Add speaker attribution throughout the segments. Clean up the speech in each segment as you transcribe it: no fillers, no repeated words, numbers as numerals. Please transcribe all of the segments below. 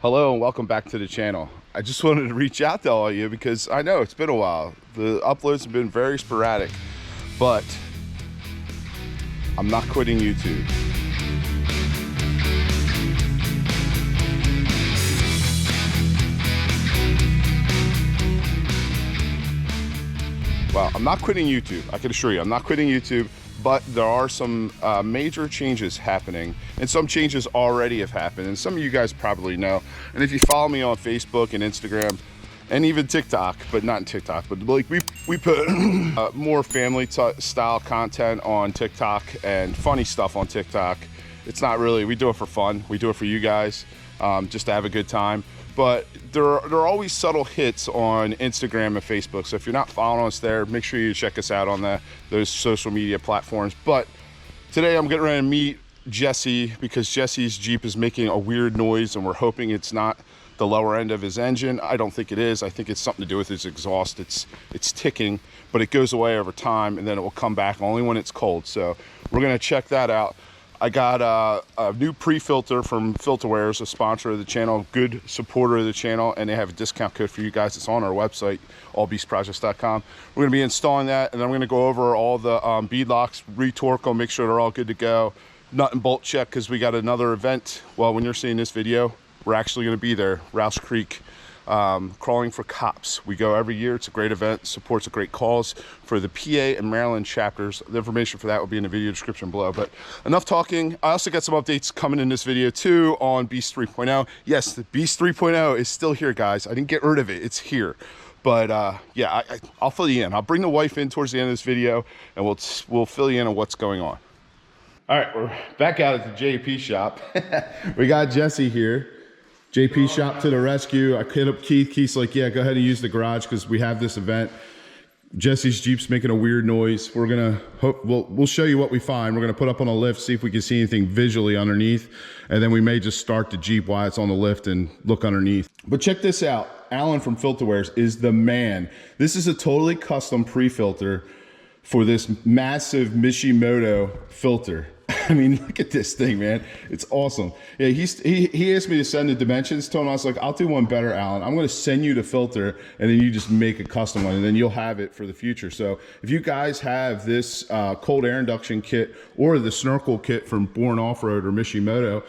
Speaker 1: Hello and welcome back to the channel. I just wanted to reach out to all of you because I know it's been a while. The uploads have been very sporadic, but I'm not quitting YouTube. Well, I'm not quitting YouTube. I can assure you, I'm not quitting YouTube, but there are some major changes happening, and some changes already have happened, and some of you guys probably know. And if you follow me on Facebook and Instagram, and even TikTok, but not in TikTok, but like we put more family style content on TikTok and funny stuff on TikTok. It's not really, we do it for fun. We do it for you guys, just to have a good time. But there are always subtle hits on Instagram and Facebook. So if you're not following us there, make sure you check us out on those social media platforms. But today I'm getting ready to meet Jesse because Jesse's Jeep is making a weird noise, and we're hoping it's not the lower end of his engine. I don't think it is. I think it's something to do with his exhaust. It's ticking, but it goes away over time, and then it will come back only when it's cold. So we're gonna check that out. I got a new pre-filter from Filterwears, a sponsor of the channel, good supporter of the channel, and they have a discount code for you guys. It's on our website, allbeastprojects.com. We're gonna be installing that, and then I'm gonna go over all the bead locks, retorque them, make sure they're all good to go. Nut and bolt check, because we got another event. Well, when you're seeing this video, we're actually gonna be there, Rouse Creek, Crawling for Cops. We go every year. It's a great event, supports a great cause for the PA and Maryland chapters. The information for that will be in the video description below. But enough talking. I also got some updates coming in this video too on Beast 3.0. Yes, the Beast 3.0 is still here, guys. I didn't get rid of it. It's here. But yeah, I'll fill you in. I'll bring the wife in towards the end of this video, and we'll fill you in on what's going on. All right, we're back out at the JP shop. We got Jesse here. JP shop to the rescue. I hit up Keith. Keith's like, yeah, go ahead and use the garage because we have this event. Jesse's Jeep's making a weird noise. We're gonna hope we'll show you what we find. We're gonna put up on a lift, see if we can see anything visually underneath, and then we may just start the Jeep while it's on the lift and look underneath. But check this out. Alan from Filterwears is the man. This is a totally custom pre-filter for this massive Mishimoto filter. I mean, look at this thing, man. It's awesome. Yeah, he asked me to send the dimensions to him. I was like, I'll do one better, Alan. I'm going to send you the filter, and then you just make a custom one, and then you'll have it for the future. So if you guys have this cold air induction kit or the snorkel kit from Born Off-Road or Mishimoto,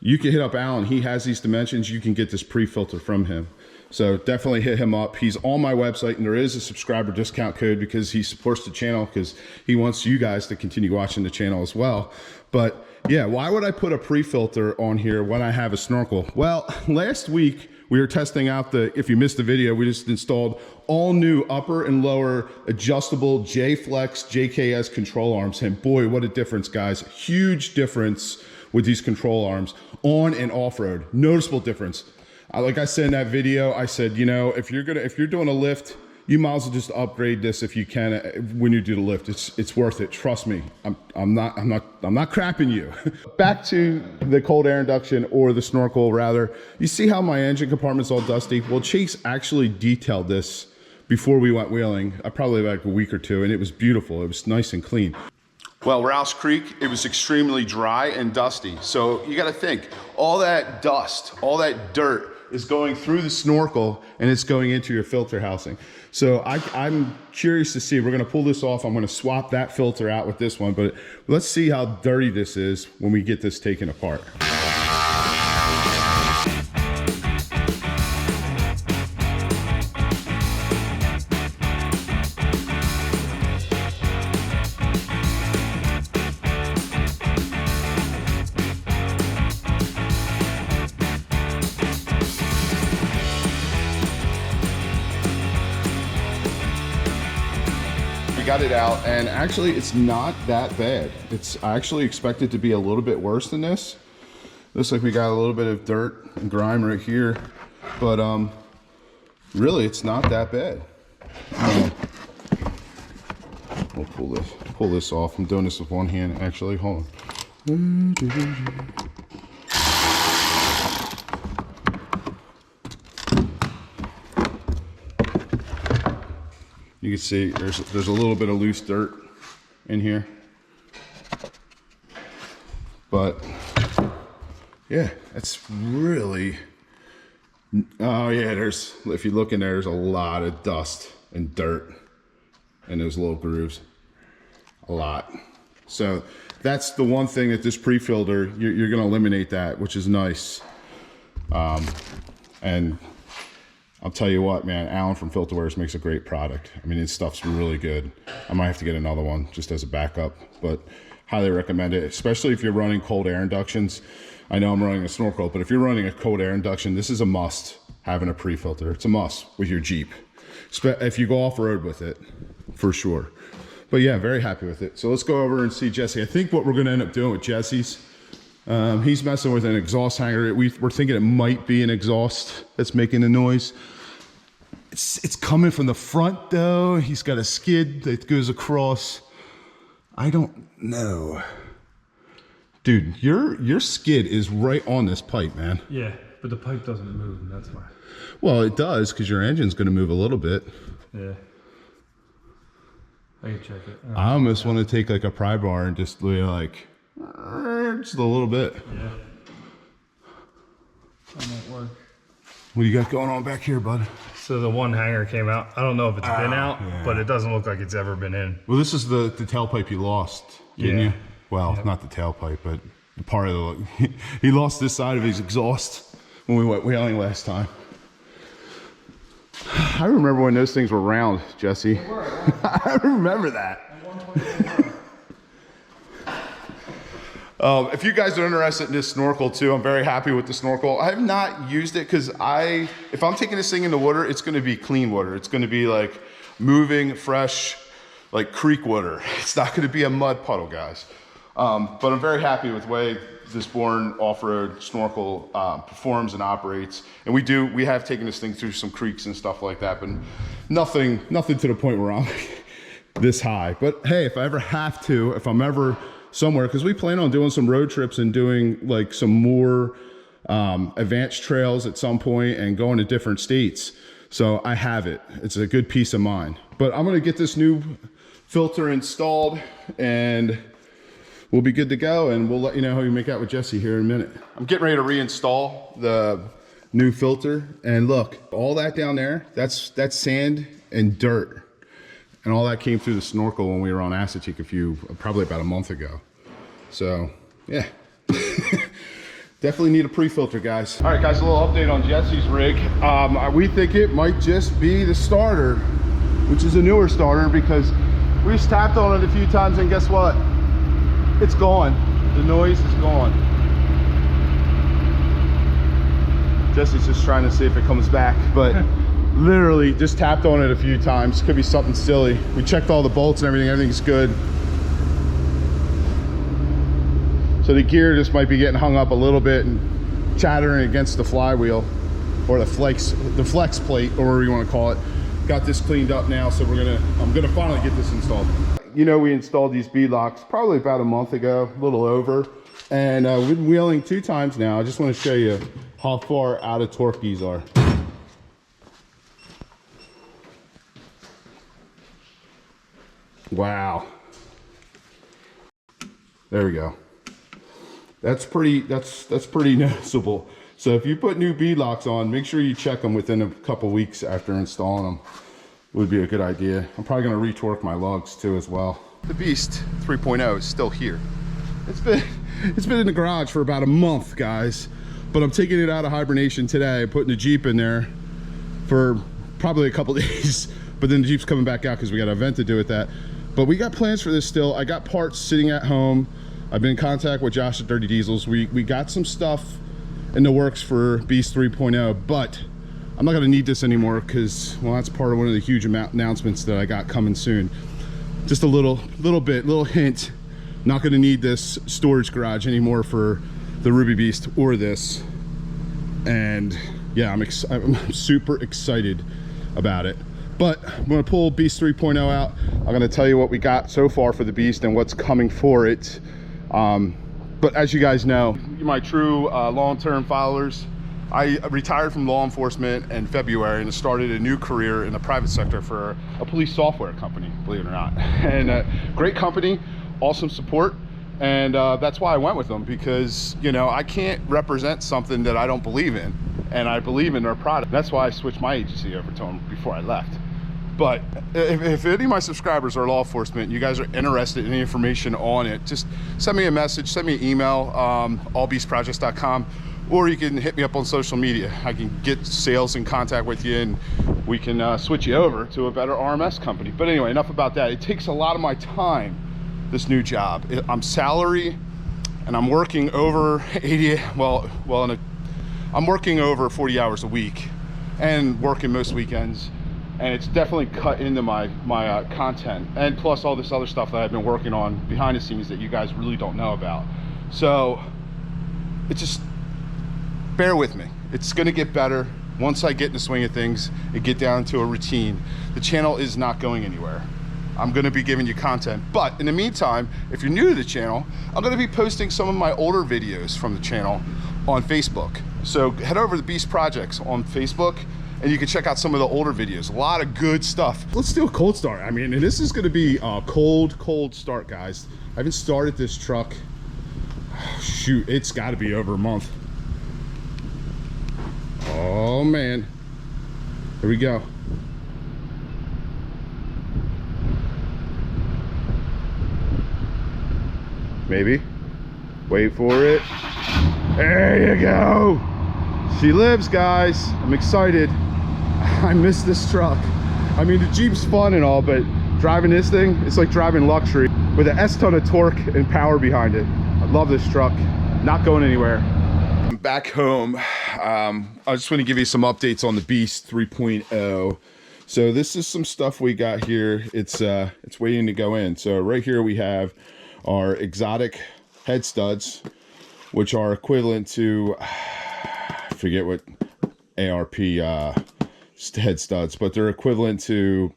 Speaker 1: you can hit up Alan. He has these dimensions. You can get this pre-filter from him. So definitely hit him up. He's on my website, and there is a subscriber discount code because he supports the channel, because he wants you guys to continue watching the channel as well. But yeah, why would I put a pre-filter on here when I have a snorkel? Well, last week we were testing out if you missed the video, we just installed all new upper and lower adjustable J-Flex JKS control arms. And boy, what a difference, guys. Huge difference with these control arms on and off-road. Noticeable difference. Like I said in that video, I said, you know, if you're doing a lift, you might as well just upgrade this if you can when you do the lift. It's worth it. Trust me. I'm not crapping you. Back to the cold air induction, or the snorkel rather. You see how my engine compartment's all dusty? Well, Chase actually detailed this before we went wheeling, probably like a week or two, and it was beautiful. It was nice and clean. Well, Rouse Creek, it was extremely dry and dusty. So you got to think, all that dust, all that dirt is going through the snorkel, and it's going into your filter housing. So I'm curious to see. We're going to pull this off. I'm going to swap that filter out with this one, but let's see how dirty this is when we get this taken apart. Got it out, and actually it's not that bad. I actually expect it to be a little bit worse than this. Looks like we got a little bit of dirt and grime right here, but really it's not that bad. We'll pull this off. I'm doing this with one hand actually. Hold on. You can see there's a little bit of loose dirt in here, but yeah, it's really Oh yeah, if you look in there, there's a lot of dust and dirt in those little grooves. A lot. So that's the one thing that this pre-filter, you're going to eliminate that, which is nice. And I'll tell you what, man, Alan from Filterwears makes a great product. I mean, his stuff's really good. I might have to get another one just as a backup, but highly recommend it, especially if you're running cold air inductions. I know I'm running a snorkel, but if you're running a cold air induction, this is a must, having a pre-filter. It's a must with your Jeep, if you go off-road with it, for sure. But yeah, very happy with it. So let's go over and see Jesse. I think what we're gonna end up doing with Jesse's, he's messing with an exhaust hanger. We're thinking it might be an exhaust that's making the noise. It's coming from the front though. He's got a skid that goes across. I don't know. Dude, your skid is right on this pipe, man.
Speaker 2: Yeah, but the pipe doesn't move, and that's why.
Speaker 1: Well, it does, because your engine's gonna move a little bit.
Speaker 2: Yeah. I can check it.
Speaker 1: I almost want to take like a pry bar and just like, just a little bit.
Speaker 2: Yeah. That might work.
Speaker 1: What do you got going on back here, bud?
Speaker 2: So the one hanger came out. I don't know if it's been out, yeah, but it doesn't look like it's ever been in.
Speaker 1: Well, this is the tailpipe you lost, didn't you? Well, yep. Not the tailpipe, but part of the, he lost this side of his exhaust when we went whaling last time. I remember when those things were round, Jesse. I remember that. If you guys are interested in this snorkel too, I'm very happy with the snorkel. I have not used it because if I'm taking this thing in the water, it's going to be clean water. It's going to be like moving, fresh, like creek water. It's not going to be a mud puddle, guys. But I'm very happy with the way this Bourne off-road snorkel performs and operates. And we have taken this thing through some creeks and stuff like that, but nothing to the point where I'm this high. But hey, if I ever have to, if I'm ever somewhere, because we plan on doing some road trips and doing like some more advanced trails at some point and going to different states. So I have it. It's a good peace of mind. But I'm gonna get this new filter installed and we'll be good to go, and we'll let you know how we make out with Jesse here in a minute. I'm getting ready to reinstall the new filter, and look, all that down there, that's sand and dirt. And all that came through the snorkel when we were on Assateague probably about a month ago. So, yeah. Definitely need a pre-filter, guys. All right, guys, a little update on Jesse's rig. We think it might just be the starter, which is a newer starter, because we just tapped on it a few times, and guess what? It's gone. The noise is gone. Jesse's just trying to see if it comes back, but literally just tapped on it a few times. Could be something silly. We checked all the bolts and everything. Everything's good. So the gear just might be getting hung up a little bit and chattering against the flywheel, or the flex plate, or whatever you want to call it. Got this cleaned up now, so I'm gonna finally get this installed. You know, we installed these bead locks probably about a month ago, a little over, and we've been wheeling 2 times now. I just want to show you how far out of torque these are. Wow. There we go. That's pretty noticeable. So if you put new bead locks on, make sure you check them within a couple weeks after installing them. Would be a good idea. I'm probably going to retorque my lugs too as well. The Beast 3.0 is still here. It's been in the garage for about a month, guys, but I'm taking it out of hibernation today, putting the Jeep in there for probably a couple days, but then the Jeep's coming back out because we got an event to do with that. But we got plans for this still. I got parts sitting at home. I've been in contact with Josh at Dirty Diesels. We got some stuff in the works for Beast 3.0, but I'm not gonna need this anymore because, well, that's part of one of the huge announcements that I got coming soon. Just a little hint, not gonna need this storage garage anymore for the RUBIBEAST or this. And yeah, I'm super excited about it. But I'm gonna pull Beast 3.0 out. I'm gonna tell you what we got so far for the Beast and what's coming for it. But as you guys know, my true long-term followers, I retired from law enforcement in February and started a new career in the private sector for a police software company, believe it or not. And great company, awesome support. And that's why I went with them, because, you know, I can't represent something that I don't believe in. and I believe in their product. That's why I switched my agency over to them before I left. But if any of my subscribers are law enforcement, you guys are interested in information on it, just send me a message, send me an email, allbeastprojects.com, or you can hit me up on social media. I can get sales in contact with you, and we can switch you over to a better RMS company. But anyway, enough about that. It takes a lot of my time, this new job. I'm salary, and I'm working over 80, I'm working over 40 hours a week and working most weekends. And it's definitely cut into my content, and plus all this other stuff that I've been working on behind the scenes that you guys really don't know about. So it's just, bear with me. It's gonna get better once I get in the swing of things and get down to a routine. The channel is not going anywhere. I'm gonna be giving you content, but in the meantime, if you're new to the channel, I'm gonna be posting some of my older videos from the channel on Facebook. So head over to Beast Projects on Facebook, and you can check out some of the older videos. A lot of good stuff. Let's do a cold start. I mean, and this is gonna be a cold start, guys. I haven't started this truck. Oh, shoot, it's gotta be over a month. Oh man, here we go. Maybe, wait for it. There you go. She lives, guys. I'm excited. I miss this truck. I mean, the Jeep's fun and all, but driving this thing, it's like driving luxury with an S-ton of torque and power behind it. I love this truck. Not going anywhere. I'm back home. I just want to give you some updates on the Beast 3.0. So this is some stuff we got here. It's waiting to go in. So right here we have our exotic head studs, which are equivalent to, I forget what ARP head studs, but they're equivalent to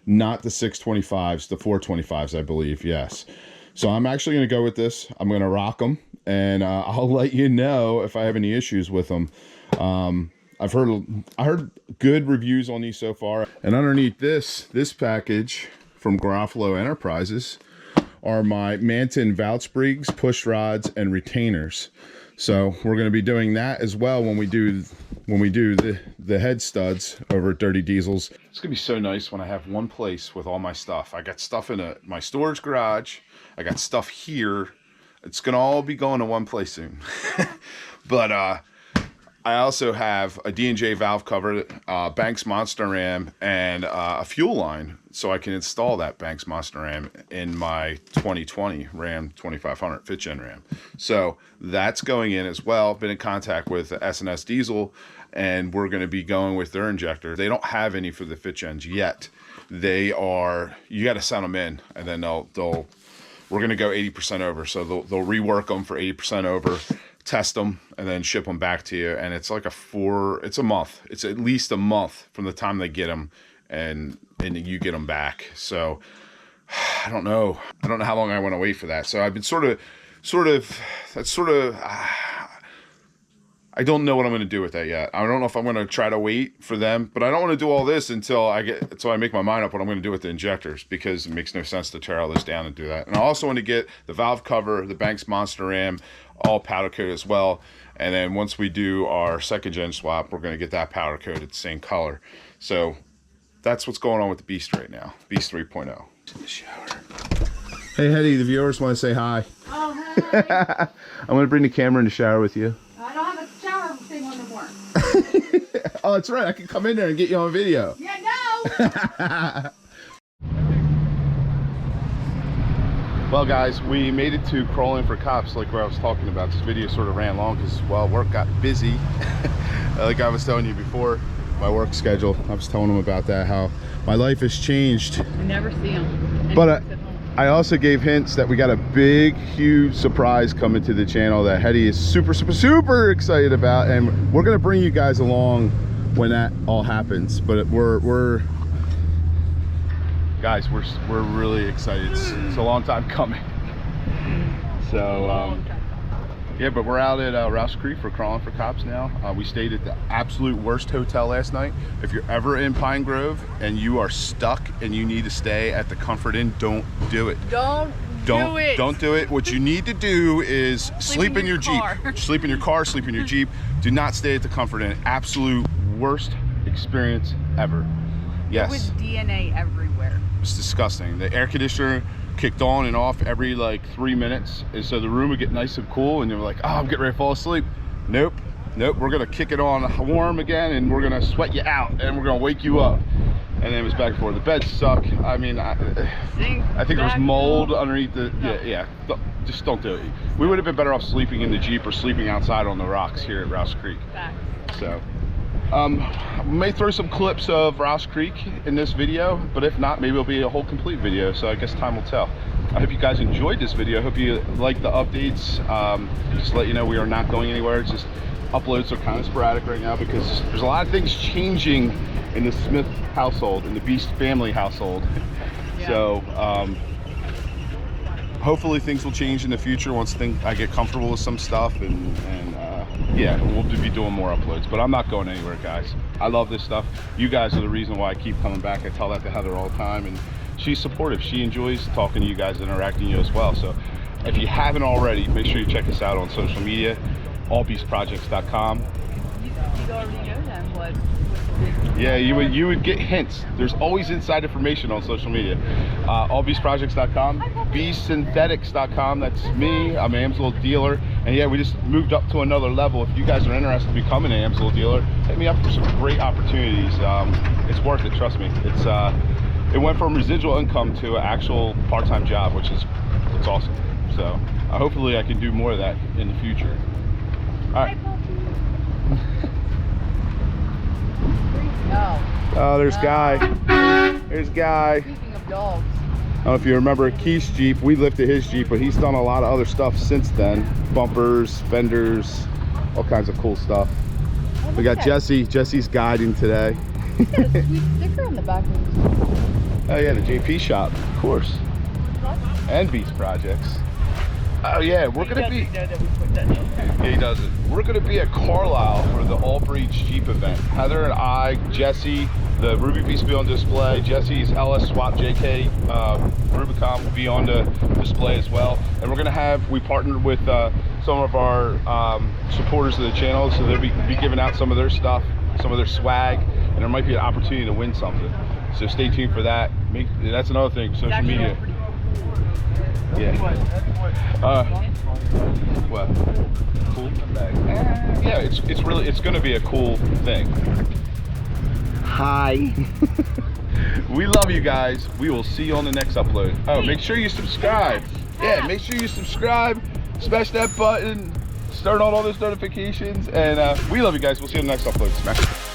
Speaker 1: not the 625s, the 425s, I believe. Yes. So I'm actually going to go with this. I'm going to rock them, and I'll let you know if I have any issues with them. I heard good reviews on these so far. And underneath this package from Garofalo Enterprises are my Manton valve sprigs, push rods, and retainers. So we're going to be doing that as well when we do the head studs over at Dirty Diesels. It's going to be so nice when I have one place with all my stuff. I got stuff in my storage garage. I got stuff here. It's going to all be going to one place soon. But I also have a D&J valve cover, Banks Monster Ram, and a fuel line, so I can install that Banks Monster Ram in my 2020 Ram 2500 fifth gen Ram. So that's going in as well. Been in contact with S&S Diesel, and we're going to be going with their injector. They don't have any for the fifth gens yet. They are, you got to send them in, and then we're going to go 80% over. So they'll rework them for 80% over, test them, and then ship them back to you. And it's like it's a month. It's at least a month from the time they get them and you get them back. So I don't know how long I want to wait for that. So I've been I don't know what I'm going to do with that yet. I don't know if I'm going to try to wait for them, but I don't want to do all this until I make my mind up what I'm going to do with the injectors, because it makes no sense to tear all this down and do that. And I also want to get the valve cover, the Banks Monster Ram, all powder coated as well. And then once we do our second gen swap, we're going to get that powder coated the same color. So that's what's going on with the Beast right now. Beast 3.0. To the shower. Hey, Hetty, the viewers want to say hi.
Speaker 3: Oh, hi.
Speaker 1: I'm going to bring the camera in the shower with you.
Speaker 3: I don't have a shower thing on the board.
Speaker 1: Oh, that's right. I can come in there and get you on video.
Speaker 3: Yeah, no.
Speaker 1: Well, guys, we made it to Crawling for Cops, like where I was talking about. This video sort of ran long because, well, work got busy. Like I was telling you before, my work schedule. I was telling them about that, how my life has changed.
Speaker 3: I never see them.
Speaker 1: But I also gave hints that we got a big, huge surprise coming to the channel that Hetty is super excited about, and we're gonna bring you guys along when that all happens. But we're guys, we're really excited. It's a long time coming. So yeah, but we're out at Rouse Creek for Crawling for Cops now. We stayed at the absolute worst hotel last night. If you're ever in Pine Grove and you are stuck and you need to stay at the Comfort Inn, don't do it.
Speaker 3: Don't
Speaker 1: Don't do it. What you need to do is sleep in your Jeep. Sleep in your car, sleep in your Jeep. Do not stay at the Comfort Inn. Absolute worst experience ever. Yes.
Speaker 4: There was DNA everywhere.
Speaker 1: It's disgusting. The air conditioner kicked on and off every like 3 minutes, and so the room would get nice and cool, and you're like, oh, I'm getting ready to fall asleep. Nope, we're gonna kick it on warm again, and we're gonna sweat you out, and we're gonna wake you up. And then it was back and forth. The beds suck. I mean, I think there was mold underneath the, yeah. Just don't do it. We would have been better off sleeping in the Jeep or sleeping outside on the rocks here at Rouse Creek. So, we may throw some clips of Rouse Creek in this video, but if not, maybe it'll be a whole complete video. So I guess time will tell. I hope you guys enjoyed this video. I hope you like the updates. Just to let you know, we are not going anywhere. It's just uploads are kind of sporadic right now because there's a lot of things changing in the Smith household, in the Beast family household. Yeah. So hopefully things will change in the future once I get comfortable with some stuff, and yeah, we'll be doing more uploads. But I'm not going anywhere, guys. I love this stuff. You guys are the reason why I keep coming back. I tell that to Heather all the time, and she's supportive. She enjoys talking to you guys, interacting with you as well. So if you haven't already, make sure you check us out on social media, allbeastprojects.com.
Speaker 4: You already know them. What
Speaker 1: yeah, you would get hints. There's always inside information on social media. Allbeastprojects.com, beastsynthetics.com. That's me. I'm an AMSOIL dealer, and yeah, we just moved up to another level. If you guys are interested in becoming an AMSOIL dealer, hit me up for some great opportunities. It's worth it. Trust me. It went from residual income to an actual part-time job, which is awesome. So hopefully I can do more of that in the future. All right. Oh, there's Guy. There's Guy.
Speaker 4: Speaking of dogs.
Speaker 1: I don't know if you remember Keith's Jeep. We lifted his Jeep, but he's done a lot of other stuff since then. Bumpers, fenders, all kinds of cool stuff.
Speaker 4: Oh,
Speaker 1: we got Jesse. Jesse's guiding today.
Speaker 4: He's got a sweet sticker on the back of his Jeep.
Speaker 1: Oh yeah, the JP shop, of course. And Beast Projects. Oh yeah, we're gonna be. Yeah, he doesn't. We're gonna be at Carlisle for the All Breeds Jeep event. Heather and I, Jesse, the RUBIBEAST will be on display. Jesse's LS Swap JK Rubicon will be on the display as well. And we're gonna we partnered with some of our supporters of the channel, so they'll be giving out some of their stuff, some of their swag, and there might be an opportunity to win something. So stay tuned for that. That's another thing. Social media. Yeah. What? Cool. Yeah, it's gonna be a cool thing. Hi. We love you guys. We will see you on the next upload. Oh, make sure you subscribe. Yeah, make sure you subscribe. Smash that button. Start on all those notifications, and we love you guys. We'll see you on the next upload. Smash it.